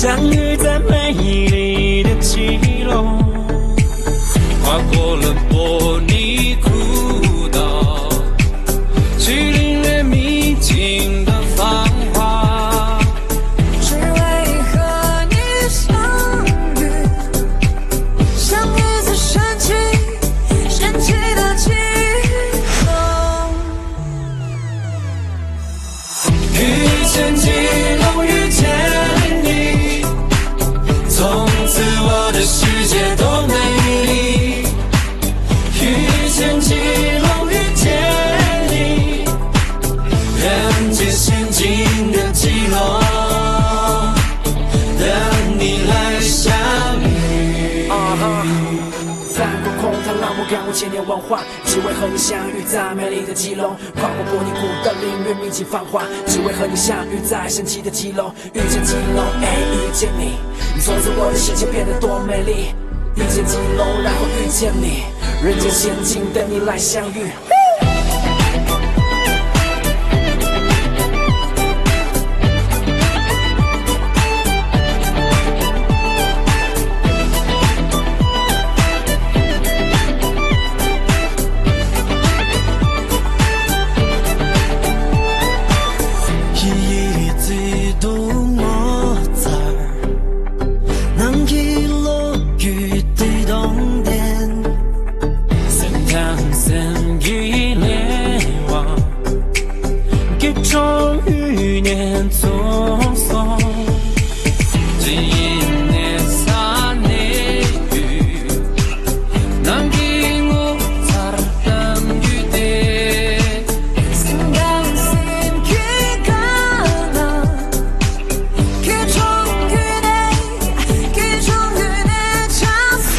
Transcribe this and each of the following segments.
相遇在美丽的基隆，跨过了波尼古道，去领略秘境的繁华，只为和你相遇，相遇在神奇的基隆，遇见基隆，遇见你，从此我的世界多美丽。遇见基隆，遇见你，人间仙境的基隆，等你来相遇。翻过空谈，让我感悟千年文化，只为和你相遇在美丽的基隆，跨过波尼古道，领略秘境繁华，只为和你相遇在神奇的基隆。遇见基隆，遇见你，从此我的世界变得多美丽。遇见基隆，然后遇见你，人间仙境等你来相遇。终于年匆匆，今年三年雨，南京我才等雨的。생각은 생기가나 기종균의 찬송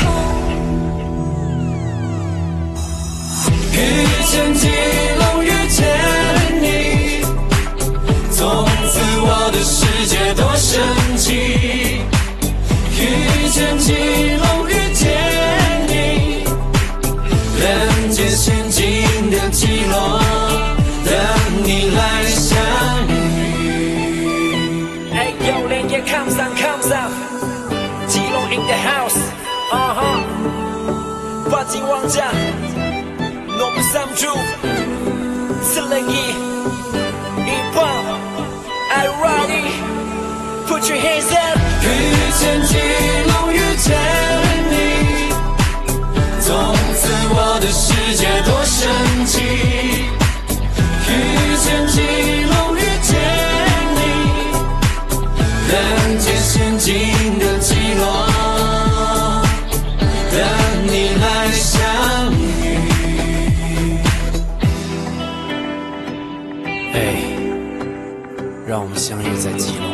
遇见基隆，遇见你，从此我的世界多神奇。遇见基隆，遇见你，人间仙境的基隆，等你来相遇。哎呦，连夜 comes up， 基隆 in the house， 八景王家，农民三猪，401，一棒 ，I ready， put your hands up。遇见基隆，遇见你，从此我的世界多神奇。遇见基隆，遇见你，人间仙境的基隆，等你来相遇。哎，让我们相遇在基隆。